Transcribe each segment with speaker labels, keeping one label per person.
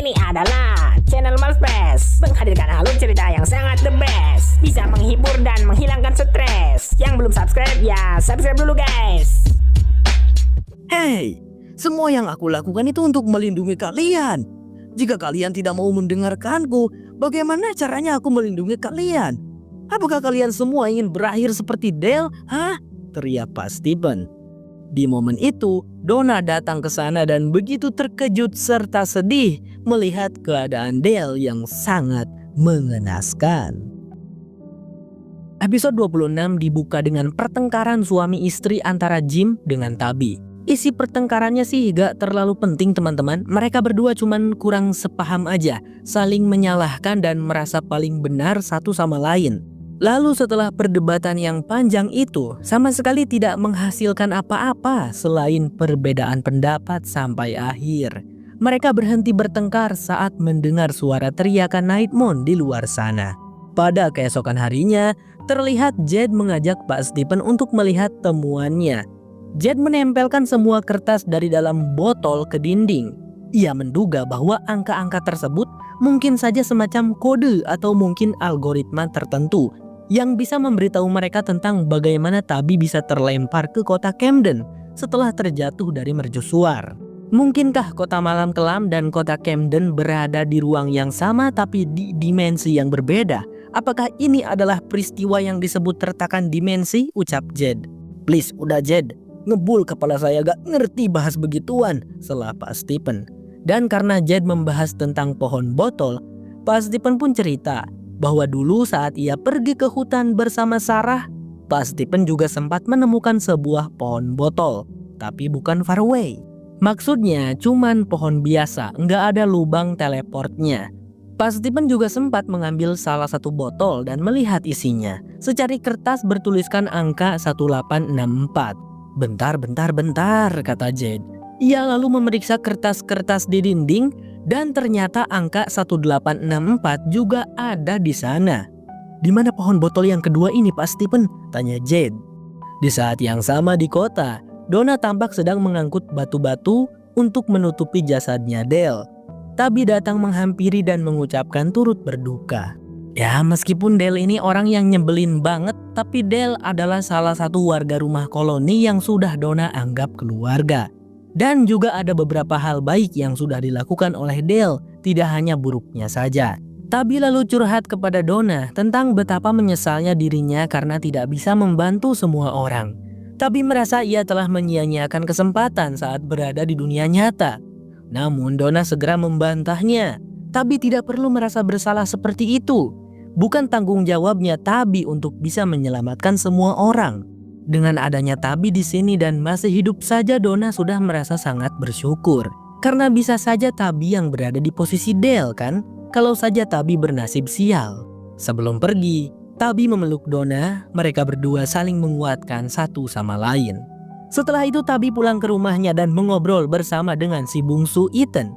Speaker 1: Ini adalah channel Malfest, menghadirkan alur cerita yang sangat the best, bisa menghibur dan menghilangkan stres. Yang belum subscribe ya subscribe dulu guys.
Speaker 2: Hey, semua yang aku lakukan itu untuk melindungi kalian. Jika kalian tidak mau mendengarkanku, bagaimana caranya aku melindungi kalian? Apakah kalian semua ingin berakhir seperti Dale? Hah? Teriak Pak Stephen. Di momen itu, Donna datang ke sana dan begitu terkejut serta sedih melihat keadaan Dale yang sangat mengenaskan. Episode 26 dibuka dengan pertengkaran suami istri antara Jim dengan Tabby. Isi pertengkarannya sih gak terlalu penting teman-teman. Mereka berdua cuman kurang sepaham aja, saling menyalahkan dan merasa paling benar satu sama lain. Lalu setelah perdebatan yang panjang itu, sama sekali tidak menghasilkan apa-apa selain perbedaan pendapat sampai akhir. Mereka berhenti bertengkar saat mendengar suara teriakan Nightmoon di luar sana. Pada keesokan harinya, terlihat Jed mengajak Pak Stephen untuk melihat temuannya. Jed menempelkan semua kertas dari dalam botol ke dinding. Ia menduga bahwa angka-angka tersebut mungkin saja semacam kode atau mungkin algoritma tertentu yang bisa memberitahu mereka tentang bagaimana Tabby bisa terlempar ke kota Camden setelah terjatuh dari mercusuar. Mungkinkah kota malam kelam dan kota Camden berada di ruang yang sama tapi di dimensi yang berbeda? Apakah ini adalah peristiwa yang disebut retakan dimensi? Ucap Jed. Please, udah Jed. Ngebul kepala saya gak ngerti bahas begituan, sela Pak Stephen. Dan karena Jed membahas tentang pohon botol, Pak Stephen pun cerita bahwa dulu saat ia pergi ke hutan bersama Sarah, Pak Stephen juga sempat menemukan sebuah pohon botol, tapi bukan faraway. Maksudnya cuman pohon biasa, nggak ada lubang teleportnya. Pak Stephen juga sempat mengambil salah satu botol dan melihat isinya. Secari kertas bertuliskan angka 1864. Bentar, kata Jed. Ia lalu memeriksa kertas-kertas di dinding dan ternyata angka 1864 juga ada di sana. Di mana pohon botol yang kedua ini Pak Stephen? Tanya Jed. Di saat yang sama di kota, Donna tampak sedang mengangkut batu-batu untuk menutupi jasadnya Dale. Tabby datang menghampiri dan mengucapkan turut berduka. Ya, meskipun Dale ini orang yang nyebelin banget, tapi Dale adalah salah satu warga rumah koloni yang sudah Donna anggap keluarga. Dan juga ada beberapa hal baik yang sudah dilakukan oleh Dale, tidak hanya buruknya saja. Tabby lalu curhat kepada Donna tentang betapa menyesalnya dirinya karena tidak bisa membantu semua orang. Tabby merasa ia telah menyia-nyiakan kesempatan saat berada di dunia nyata. Namun Donna segera membantahnya. Tabby tidak perlu merasa bersalah seperti itu. Bukan tanggung jawabnya Tabby untuk bisa menyelamatkan semua orang. Dengan adanya Tabby di sini dan masih hidup saja, Donna sudah merasa sangat bersyukur. Karena bisa saja Tabby yang berada di posisi Dale kan? Kalau saja Tabby bernasib sial. Sebelum pergi, Tabby memeluk Donna, mereka berdua saling menguatkan satu sama lain. Setelah itu Tabby pulang ke rumahnya dan mengobrol bersama dengan si bungsu Ethan.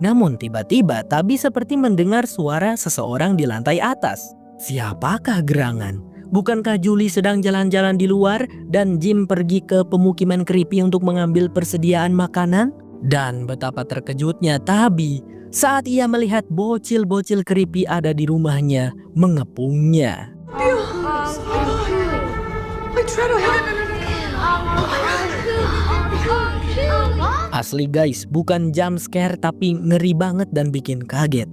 Speaker 2: Namun tiba-tiba Tabby seperti mendengar suara seseorang di lantai atas. Siapakah gerangan? Bukankah Julie sedang jalan-jalan di luar dan Jim pergi ke pemukiman creepy untuk mengambil persediaan makanan? Dan betapa terkejutnya Tabby saat ia melihat bocil-bocil creepy ada di rumahnya mengepungnya. Asli guys, bukan jump scare tapi ngeri banget dan bikin kaget.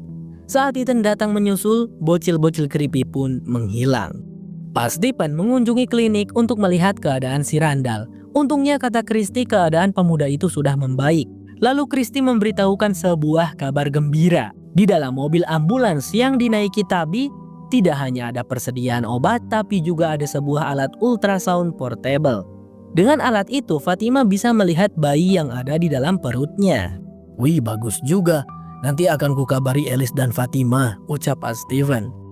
Speaker 2: Saat Ethan datang menyusul, bocil-bocil creepy pun menghilang. Pak Stephen mengunjungi klinik untuk melihat keadaan si Randall. Untungnya kata Christy keadaan pemuda itu sudah membaik. Lalu Christy memberitahukan sebuah kabar gembira. Di dalam mobil ambulans yang dinaiki Tabby, tidak hanya ada persediaan obat tapi juga ada sebuah alat ultrasound portable. Dengan alat itu Fatima bisa melihat bayi yang ada di dalam perutnya. Wih, bagus juga. Nanti akan kukabari Alice dan Fatima, ucap Pak Stephen.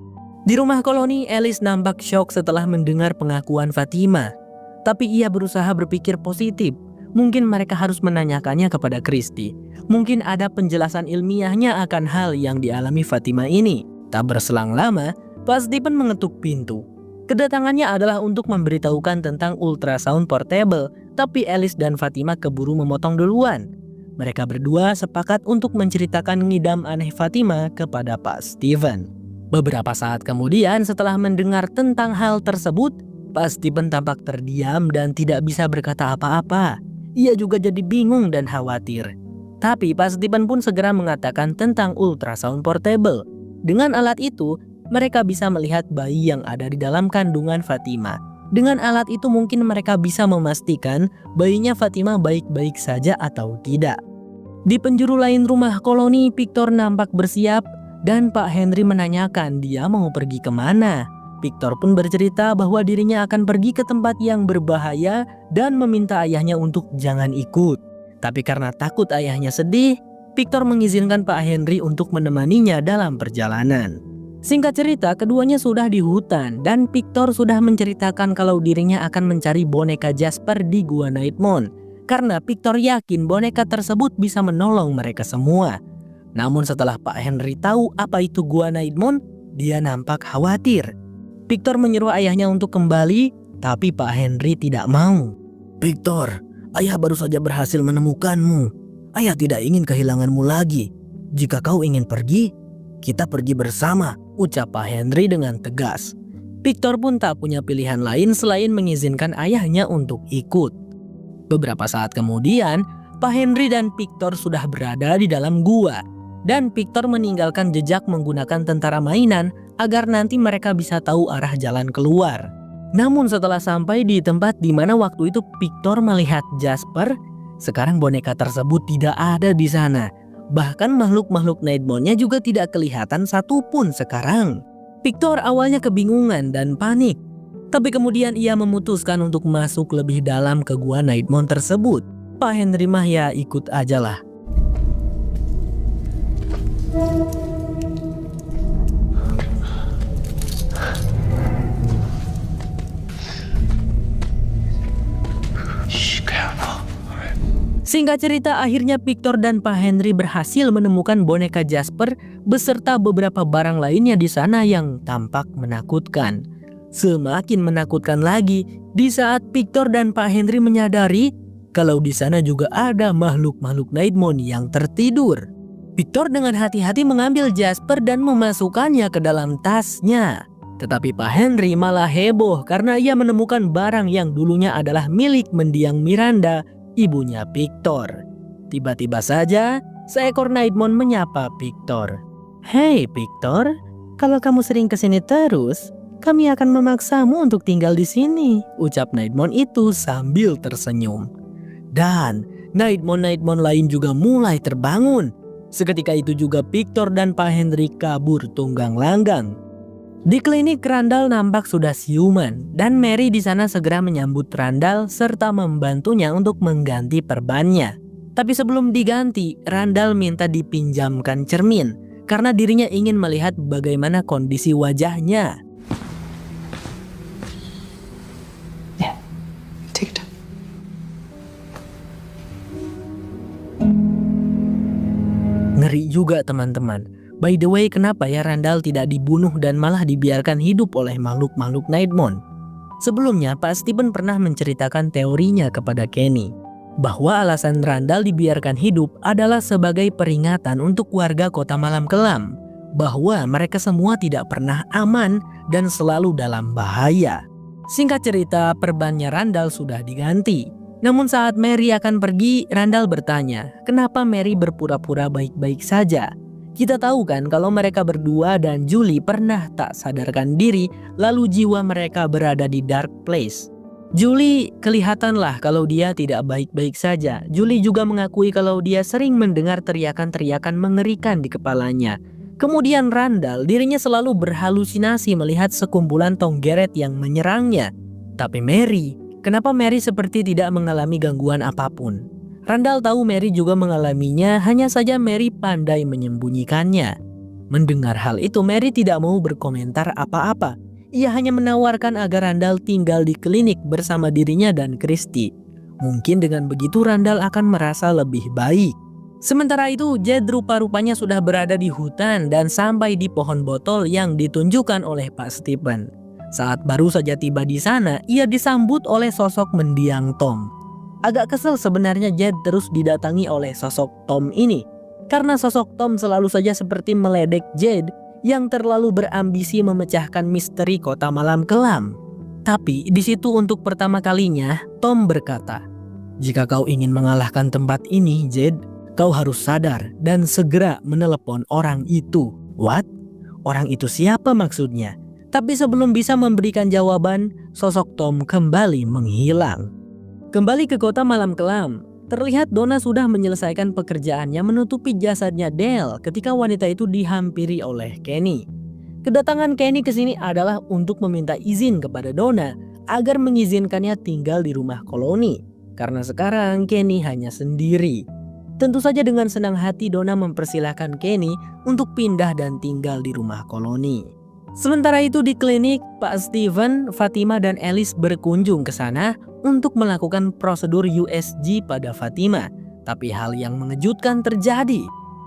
Speaker 2: Di rumah koloni, Alice nampak syok setelah mendengar pengakuan Fatima. Tapi ia berusaha berpikir positif. Mungkin mereka harus menanyakannya kepada Christy. Mungkin ada penjelasan ilmiahnya akan hal yang dialami Fatima ini. Tak berselang lama, Pak Stephen mengetuk pintu. Kedatangannya adalah untuk memberitahukan tentang ultrasound portable, tapi Alice dan Fatima keburu memotong duluan. Mereka berdua sepakat untuk menceritakan ngidam aneh Fatima kepada Pak Steven. Beberapa saat kemudian setelah mendengar tentang hal tersebut, Pak Steven tampak terdiam dan tidak bisa berkata apa-apa. Ia juga jadi bingung dan khawatir. Tapi Pak Steven pun segera mengatakan tentang ultrasound portable. Dengan alat itu, mereka bisa melihat bayi yang ada di dalam kandungan Fatima. Dengan alat itu mungkin mereka bisa memastikan bayinya Fatima baik-baik saja atau tidak. Di penjuru lain rumah koloni, Victor nampak bersiap dan Pak Henry menanyakan dia mau pergi kemana. Victor pun bercerita bahwa dirinya akan pergi ke tempat yang berbahaya dan meminta ayahnya untuk jangan ikut. Tapi karena takut ayahnya sedih, Victor mengizinkan Pak Henry untuk menemaninya dalam perjalanan. Singkat cerita, keduanya sudah di hutan dan Victor sudah menceritakan kalau dirinya akan mencari boneka Jasper di Gua Nightmon. Karena Victor yakin boneka tersebut bisa menolong mereka semua. Namun setelah Pak Henry tahu apa itu Gua Nightmon, dia nampak khawatir. Victor menyuruh ayahnya untuk kembali, tapi Pak Henry tidak mau. "Victor, ayah baru saja berhasil menemukanmu. Ayah tidak ingin kehilanganmu lagi. Jika kau ingin pergi, kita pergi bersama," ucap Pak Henry dengan tegas. Victor pun tak punya pilihan lain selain mengizinkan ayahnya untuk ikut. Beberapa saat kemudian, Pak Henry dan Victor sudah berada di dalam gua. Dan Victor meninggalkan jejak menggunakan tentara mainan agar nanti mereka bisa tahu arah jalan keluar. Namun setelah sampai di tempat di mana waktu itu Victor melihat Jasper, sekarang boneka tersebut tidak ada di sana. Bahkan makhluk-makhluk Nightmon-nya juga tidak kelihatan satupun sekarang. Victor awalnya kebingungan dan panik. Tapi kemudian ia memutuskan untuk masuk lebih dalam ke gua Nightmon tersebut. Pak Henry mah ya ikut aja lah. Singkat cerita, akhirnya Victor dan Pak Henry berhasil menemukan boneka Jasper beserta beberapa barang lainnya di sana yang tampak menakutkan. Semakin menakutkan lagi di saat Victor dan Pak Henry menyadari kalau di sana juga ada makhluk-makhluk Nightmon yang tertidur. Victor dengan hati-hati mengambil Jasper dan memasukkannya ke dalam tasnya. Tetapi Pak Henry malah heboh karena ia menemukan barang yang dulunya adalah milik mendiang Miranda, ibunya Victor. Tiba-tiba saja, seekor Nightmon menyapa Victor. "Hei Victor, kalau kamu sering kesini terus, kami akan memaksamu untuk tinggal di sini," ucap Nightmon itu sambil tersenyum. Dan Nightmon lain juga mulai terbangun. Seketika itu juga Victor dan Pak Henry kabur tunggang langgang. Di klinik, Randall nampak sudah siuman dan Mary di sana segera menyambut Randall serta membantunya untuk mengganti perbannya. Tapi sebelum diganti, Randall minta dipinjamkan cermin karena dirinya ingin melihat bagaimana kondisi wajahnya.
Speaker 3: Take it.
Speaker 2: Ngeri juga teman-teman. By the way, kenapa ya Randall tidak dibunuh dan malah dibiarkan hidup oleh makhluk-makhluk Nightmon? Sebelumnya, Pak Steven pernah menceritakan teorinya kepada Kenny, bahwa alasan Randall dibiarkan hidup adalah sebagai peringatan untuk warga Kota Malam Kelam, bahwa mereka semua tidak pernah aman dan selalu dalam bahaya. Singkat cerita, perbannya Randall sudah diganti. Namun saat Mary akan pergi, Randall bertanya, kenapa Mary berpura-pura baik-baik saja? Kita tahu kan kalau mereka berdua dan Julie pernah tak sadarkan diri, lalu jiwa mereka berada di dark place. Julie kelihatanlah kalau dia tidak baik-baik saja. Julie juga mengakui kalau dia sering mendengar teriakan-teriakan mengerikan di kepalanya. Kemudian Randall, dirinya selalu berhalusinasi melihat sekumpulan tonggeret yang menyerangnya. Tapi Mary, kenapa Mary seperti tidak mengalami gangguan apapun? Randall tahu Mary juga mengalaminya, hanya saja Mary pandai menyembunyikannya. Mendengar hal itu, Mary tidak mau berkomentar apa-apa. Ia hanya menawarkan agar Randall tinggal di klinik bersama dirinya dan Christy. Mungkin dengan begitu Randall akan merasa lebih baik. Sementara itu, Jed rupa-rupanya sudah berada di hutan dan sampai di pohon botol yang ditunjukkan oleh Pak Steven. Saat baru saja tiba di sana, ia disambut oleh sosok mendiang Tom. Agak kesel sebenarnya Jed terus didatangi oleh sosok Tom ini. Karena sosok Tom selalu saja seperti meledek Jed yang terlalu berambisi memecahkan misteri kota malam kelam. Tapi di situ untuk pertama kalinya Tom berkata, "Jika kau ingin mengalahkan tempat ini, Jed, kau harus sadar dan segera menelepon orang itu." What? Orang itu siapa maksudnya? Tapi sebelum bisa memberikan jawaban, sosok Tom kembali menghilang. Kembali ke kota malam kelam, terlihat Donna sudah menyelesaikan pekerjaannya menutupi jasadnya Dale ketika wanita itu dihampiri oleh Kenny. Kedatangan Kenny ke sini adalah untuk meminta izin kepada Donna agar mengizinkannya tinggal di rumah koloni. Karena sekarang Kenny hanya sendiri. Tentu saja dengan senang hati Donna mempersilahkan Kenny untuk pindah dan tinggal di rumah koloni. Sementara itu di klinik, Pak Steven, Fatima dan Alice berkunjung ke sana untuk melakukan prosedur USG pada Fatima. Tapi hal yang mengejutkan terjadi.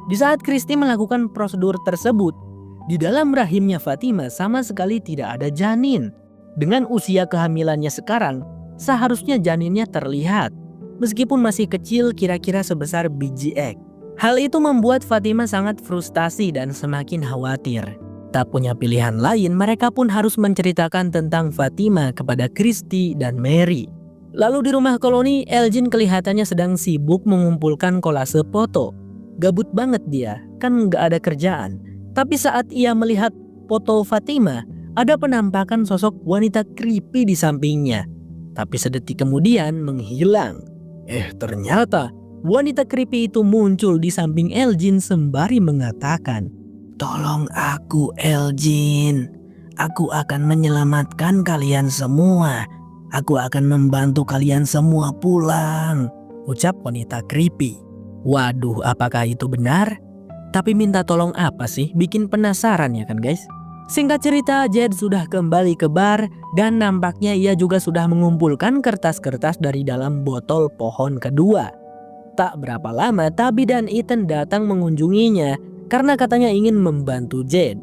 Speaker 2: Di saat Christy melakukan prosedur tersebut, di dalam rahimnya Fatima sama sekali tidak ada janin. Dengan usia kehamilannya sekarang, seharusnya janinnya terlihat. Meskipun masih kecil kira-kira sebesar biji egg. Hal itu membuat Fatima sangat frustasi dan semakin khawatir. Tak punya pilihan lain, mereka pun harus menceritakan tentang Fatima kepada Christy dan Mary. Lalu di rumah koloni, Elgin kelihatannya sedang sibuk mengumpulkan kolase foto. Gabut banget dia, kan gak ada kerjaan. Tapi saat ia melihat foto Fatima, ada penampakan sosok wanita creepy di sampingnya. Tapi sedetik kemudian menghilang. Ternyata wanita creepy itu muncul di samping Elgin sembari mengatakan, "Tolong aku, Elgin. Aku akan menyelamatkan kalian semua. Aku akan membantu kalian semua pulang," ucap wanita creepy. Waduh, apakah itu benar? Tapi minta tolong apa sih? Bikin penasaran ya kan guys? Singkat cerita, Jed sudah kembali ke bar dan nampaknya ia juga sudah mengumpulkan kertas-kertas dari dalam botol pohon kedua. Tak berapa lama, Tabby dan Ethan datang mengunjunginya karena katanya ingin membantu Jed.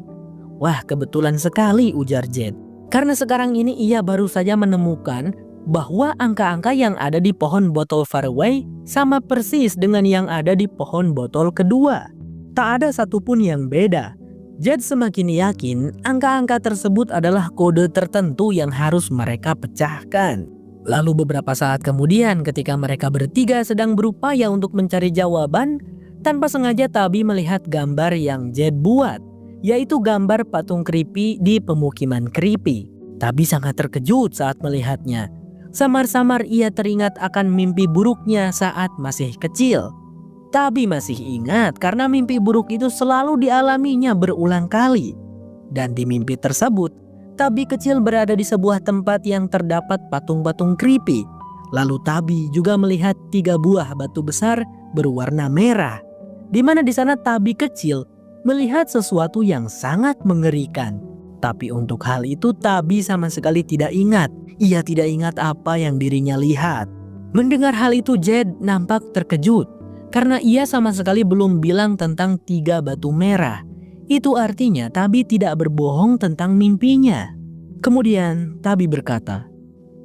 Speaker 2: "Wah, kebetulan sekali," ujar Jed. Karena sekarang ini ia baru saja menemukan bahwa angka-angka yang ada di pohon botol faraway sama persis dengan yang ada di pohon botol kedua. Tak ada satupun yang beda. Jed semakin yakin angka-angka tersebut adalah kode tertentu yang harus mereka pecahkan. Lalu beberapa saat kemudian ketika mereka bertiga sedang berupaya untuk mencari jawaban, tanpa sengaja Tabby melihat gambar yang Jed buat, yaitu gambar patung creepy di pemukiman creepy. Tabby sangat terkejut saat melihatnya. Samar-samar ia teringat akan mimpi buruknya saat masih kecil. Tabby masih ingat karena mimpi buruk itu selalu dialaminya berulang kali. Dan di mimpi tersebut, Tabby kecil berada di sebuah tempat yang terdapat patung-patung creepy. Lalu Tabby juga melihat 3 buah batu besar berwarna merah. Di mana di sana Tabby kecil melihat sesuatu yang sangat mengerikan. Tapi untuk hal itu Tabby sama sekali tidak ingat. Ia tidak ingat apa yang dirinya lihat. Mendengar hal itu Jed nampak terkejut karena ia sama sekali belum bilang tentang 3 batu merah. Itu artinya Tabby tidak berbohong tentang mimpinya. Kemudian Tabby berkata,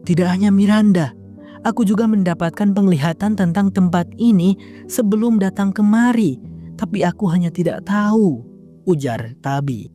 Speaker 2: "Tidak hanya Miranda, aku juga mendapatkan penglihatan tentang tempat ini sebelum datang kemari. Tapi aku hanya tidak tahu," ujar Tabby.